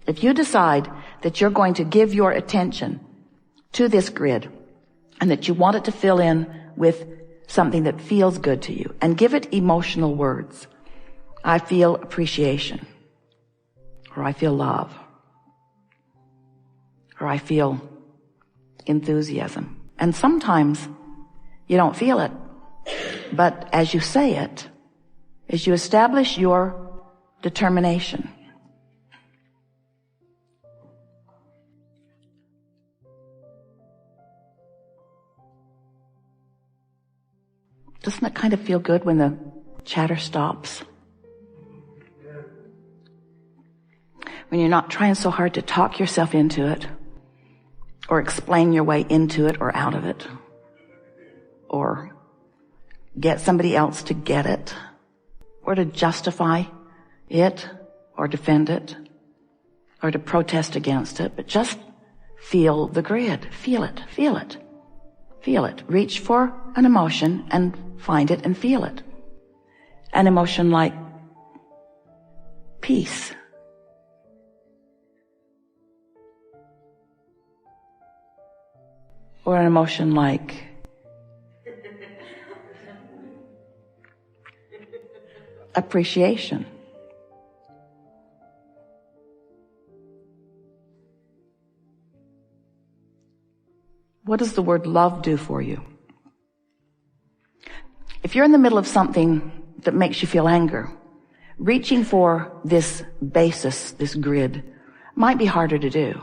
If you decide that you're going to give your attention to this grid and that you want it to fill in with something that feels good to you, and give it emotional words. I feel appreciation, or I feel love, or I feel enthusiasm. And sometimes you don't feel it, but as you say it, as you establish your determination, doesn't it kind of feel good when the chatter stops? When you're not trying so hard to talk yourself into it, or explain your way into it or out of it, or get somebody else to get it, or to justify it, or defend it, or to protest against it, but just feel the grid. Feel it, feel it, feel it. Reach for an emotion and find it and feel it. An emotion like peace. Or an emotion like appreciation. What does the word love do for you? If you're in the middle of something that makes you feel anger, reaching for this basis, this grid, might be harder to do.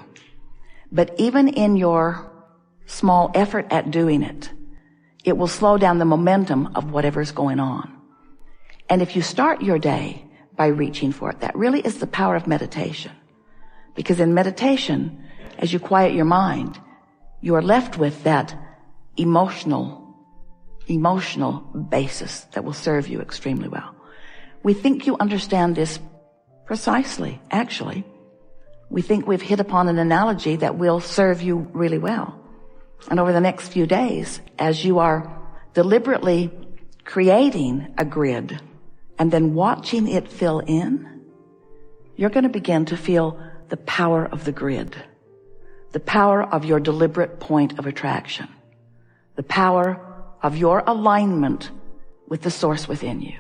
But even in your small effort at doing it, it will slow down the momentum of whatever's going on. And if you start your day by reaching for it, that really is the power of meditation. Because in meditation, as you quiet your mind, you are left with that emotional basis that will serve you extremely well. We think you understand this precisely, actually. We think we've hit upon an analogy that will serve you really well. And over the next few days, as you are deliberately creating a grid and then watching it fill in, you're going to begin to feel the power of the grid, the power of your deliberate point of attraction, the power of your alignment with the source within you.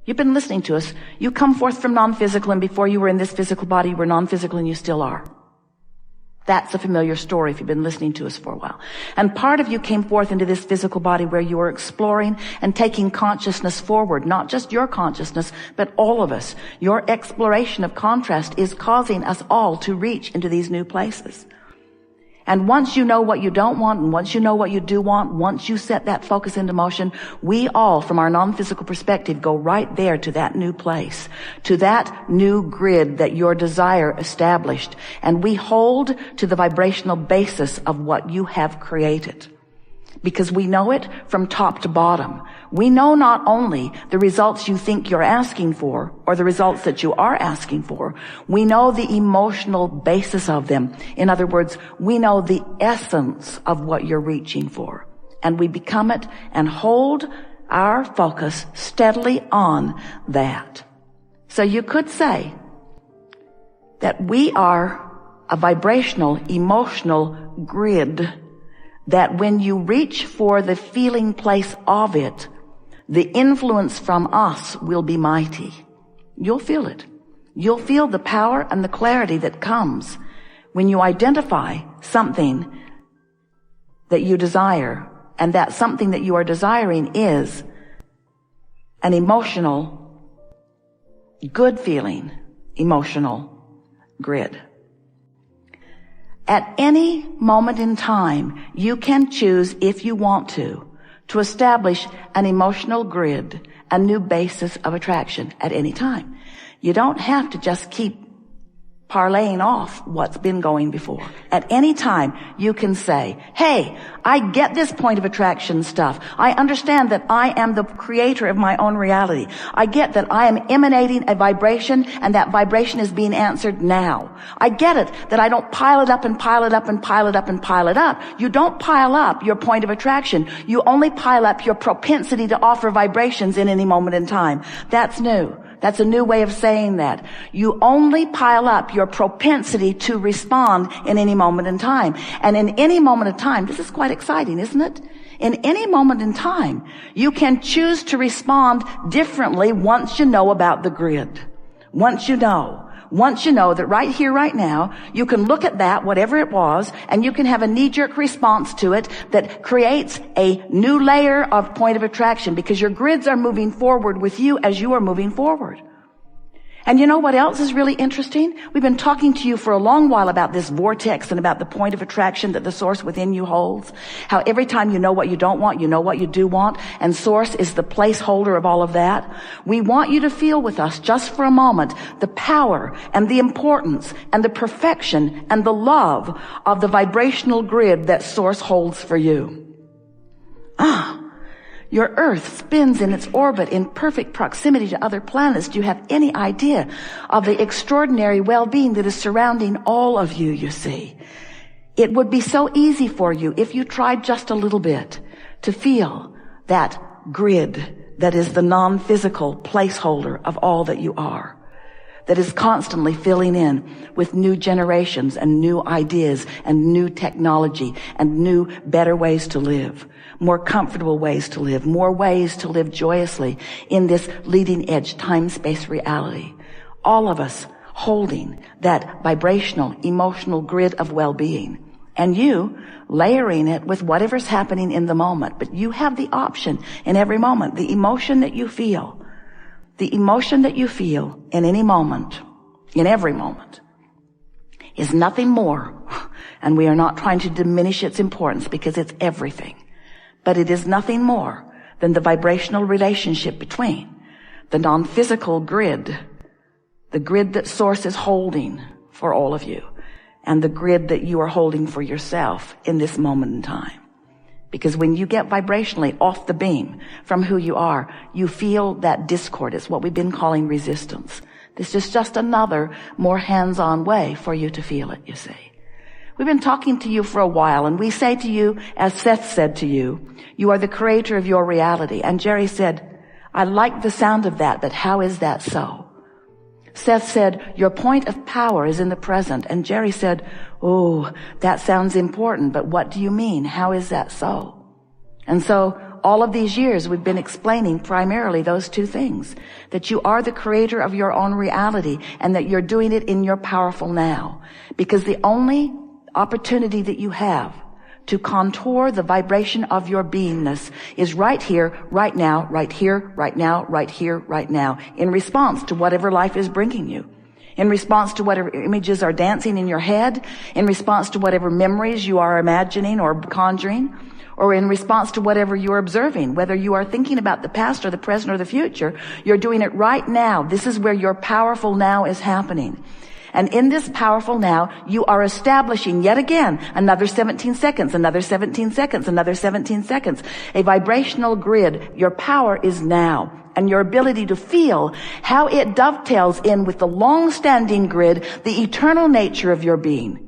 You've been listening to us. You come forth from non-physical, and before you were in this physical body, you were non-physical, and you still are. That's a familiar story if you've been listening to us for a while. And part of you came forth into this physical body where you were exploring and taking consciousness forward, not just your consciousness, but all of us. Your exploration of contrast is causing us all to reach into these new places. And once you know what you don't want, and once you know what you do want, once you set that focus into motion, we all, from our non-physical perspective, go right there to that new place, to that new grid that your desire established. And we hold to the vibrational basis of what you have created. Because we know it from top to bottom. We know not only the results you think you're asking for, or the results that you are asking for, we know the emotional basis of them. In other words, we know the essence of what you're reaching for. And we become it and hold our focus steadily on that. So you could say that we are a vibrational, emotional grid that when you reach for the feeling place of it, the influence from us will be mighty. You'll feel it. You'll feel the power and the clarity that comes when you identify something that you desire, and that something that you are desiring is an emotional, good feeling, emotional grid. At any moment in time, you can choose, if you want to establish an emotional grid, a new basis of attraction at any time. You don't have to just keep parlaying off what's been going before. At any time, you can say, hey, I get this point of attraction stuff. I understand that I am the creator of my own reality. I get that I am emanating a vibration, and that vibration is being answered now. I get it that I don't pile it up and pile it up and pile it up and pile it up. You don't pile up your point of attraction. You only pile up your propensity to offer vibrations in any moment in time. That's new. That's a new way of saying that. You only pile up your propensity to respond in any moment in time. And in any moment of time, this is quite exciting, isn't it? In any moment in time, you can choose to respond differently once you know about the grid. Once you know that right here, right now, you can look at that, whatever it was, and you can have a knee-jerk response to it that creates a new layer of point of attraction because your grids are moving forward with you as you are moving forward. And you know what else is really interesting? We've been talking to you for a long while about this vortex and about the point of attraction that the source within you holds. How every time you know what you don't want, you know what you do want, and source is the placeholder of all of that. We want you to feel with us just for a moment the power and the importance and the perfection and the love of the vibrational grid that source holds for you. Your Earth spins in its orbit in perfect proximity to other planets. Do you have any idea of the extraordinary well-being that is surrounding all of you, you see? It would be so easy for you if you tried just a little bit to feel that grid that is the non-physical placeholder of all that you are, that is constantly filling in with new generations and new ideas and new technology and new, better ways to live. More comfortable ways to live, more ways to live joyously in this leading edge time-space reality. All of us holding that vibrational, emotional grid of well-being. And you layering it with whatever's happening in the moment. But you have the option in every moment, the emotion that you feel in any moment, in every moment, is nothing more. And we are not trying to diminish its importance because it's everything. But it is nothing more than the vibrational relationship between the non-physical grid, the grid that source is holding for all of you, and the grid that you are holding for yourself in this moment in time. Because when you get vibrationally off the beam from who you are, you feel that discord. It's what we've been calling resistance. This is just another more hands-on way for you to feel it, you see. We've been talking to you for a while, and we say to you, as Seth said to you, you are the creator of your reality. And Jerry said, I like the sound of that, but how is that so? Seth said, your point of power is in the present. And Jerry said, oh, that sounds important, but what do you mean? How is that so? And so all of these years we've been explaining primarily those two things, that you are the creator of your own reality and that you're doing it in your powerful now. Because the only opportunity that you have to contour the vibration of your beingness is right here, right now, right here, right now, right here, right now, in response to whatever life is bringing you, in response to whatever images are dancing in your head, in response to whatever memories you are imagining or conjuring, or in response to whatever you're observing, whether you are thinking about the past or the present or the future, you're doing it right now. This is where your powerful now is happening. And in this powerful now, you are establishing yet again another 17 seconds, another 17 seconds, another 17 seconds. A vibrational grid. Your power is now. And your ability to feel how it dovetails in with the long-standing grid, the eternal nature of your being.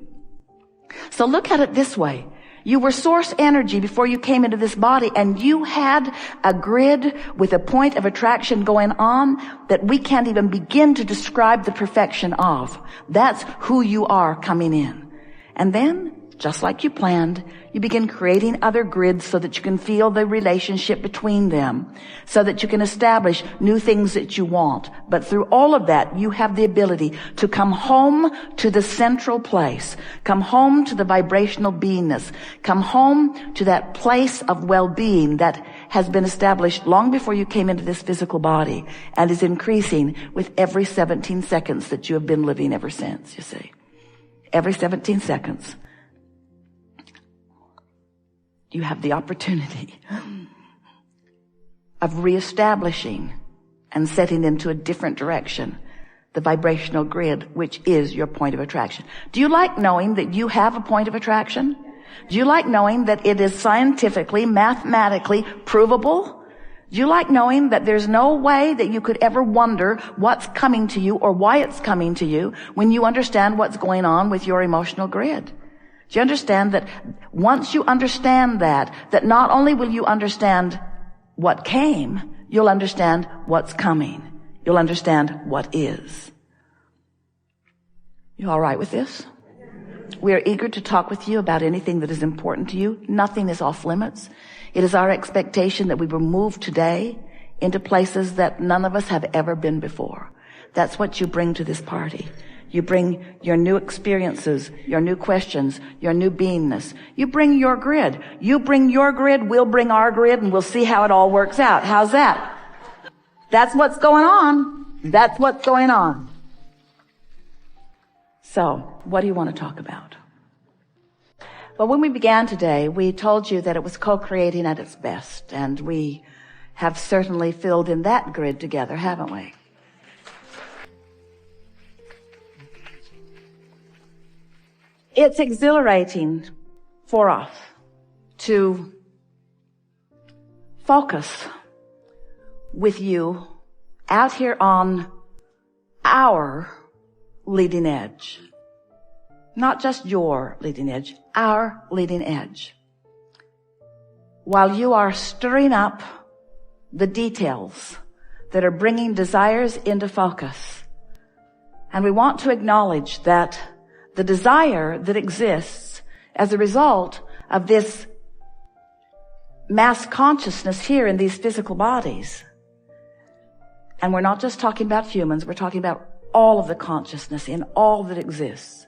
So look at it this way. You were source energy before you came into this body, and you had a grid with a point of attraction going on that we can't even begin to describe the perfection of. That's who you are coming in. And then, just like you planned, you begin creating other grids so that you can feel the relationship between them, so that you can establish new things that you want. But through all of that, you have the ability to come home to the central place, come home to the vibrational beingness, come home to that place of well-being that has been established long before you came into this physical body and is increasing with every 17 seconds that you have been living ever since, you see. Every 17 seconds. You have the opportunity of reestablishing and setting into a different direction the vibrational grid, which is your point of attraction. Do you like knowing that you have a point of attraction? Do you like knowing that it is scientifically, mathematically provable? Do you like knowing that there's no way that you could ever wonder what's coming to you or why it's coming to you when you understand what's going on with your emotional grid? Do you understand that once you understand that not only will you understand what came, you'll understand what's coming You'll understand what is. You all right with this? We are eager to talk with you about anything that is important to you. Nothing is off limits. It is our expectation that we will move today into places that none of us have ever been before. That's what you bring to this party. You bring your new experiences, your new questions, your new beingness. You bring your grid. You bring your grid, we'll bring our grid, and we'll see how it all works out. How's that? That's what's going on. That's what's going on. So, what do you want to talk about? Well, when we began today, we told you that it was co-creating at its best, and we have certainly filled in that grid together, haven't we? It's exhilarating for us to focus with you out here on our leading edge. Not just your leading edge, our leading edge. While you are stirring up the details that are bringing desires into focus. And we want to acknowledge that the desire that exists as a result of this mass consciousness here in these physical bodies. And we're not just talking about humans, we're talking about all of the consciousness in all that exists.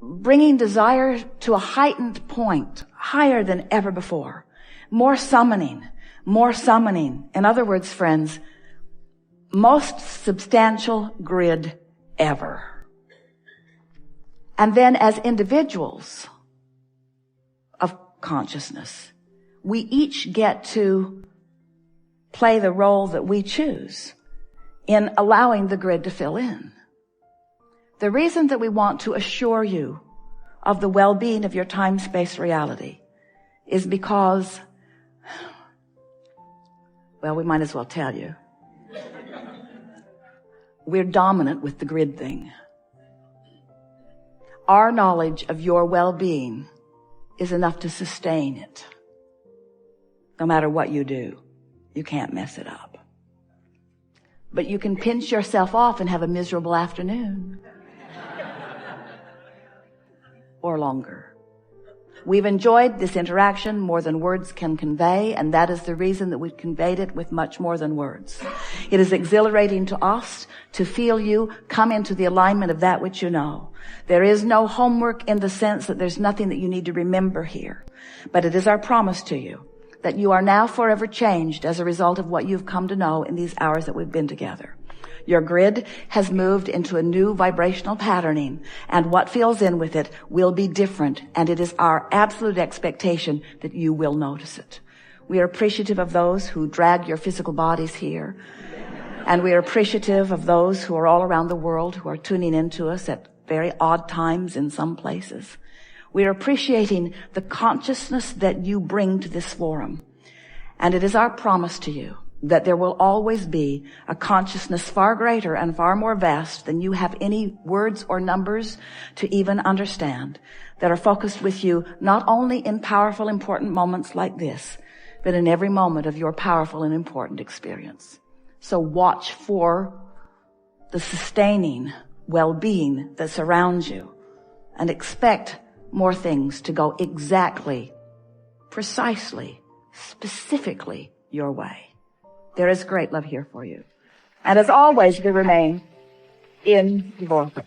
Bringing desire to a heightened point, higher than ever before. More summoning. In other words, friends, most substantial grid ever. And then as individuals of consciousness, we each get to play the role that we choose in allowing the grid to fill in. The reason that we want to assure you of the well-being of your time-space reality is because, well, we might as well tell you. We're dominant with the grid thing. Our knowledge of your well-being is enough to sustain it. No matter what you do, you can't mess it up. But you can pinch yourself off and have a miserable afternoon. Or longer. We've enjoyed this interaction more than words can convey, and that is the reason that we've conveyed it with much more than words. It is exhilarating to us to feel you come into the alignment of that which you know. There is no homework in the sense that there's nothing that you need to remember here. But it is our promise to you that you are now forever changed as a result of what you've come to know in these hours that we've been together. Your grid has moved into a new vibrational patterning, and what fills in with it will be different, and it is our absolute expectation that you will notice it. We are appreciative of those who drag your physical bodies here, and we are appreciative of those who are all around the world who are tuning into us at very odd times in some places. We are appreciating the consciousness that you bring to this forum, and it is our promise to you that there will always be a consciousness far greater and far more vast than you have any words or numbers to even understand, that are focused with you not only in powerful, important moments like this, but in every moment of your powerful and important experience. So watch for the sustaining well-being that surrounds you, and expect more things to go exactly, precisely, specifically your way. There is great love here for you. And as always, we remain in the Vortex.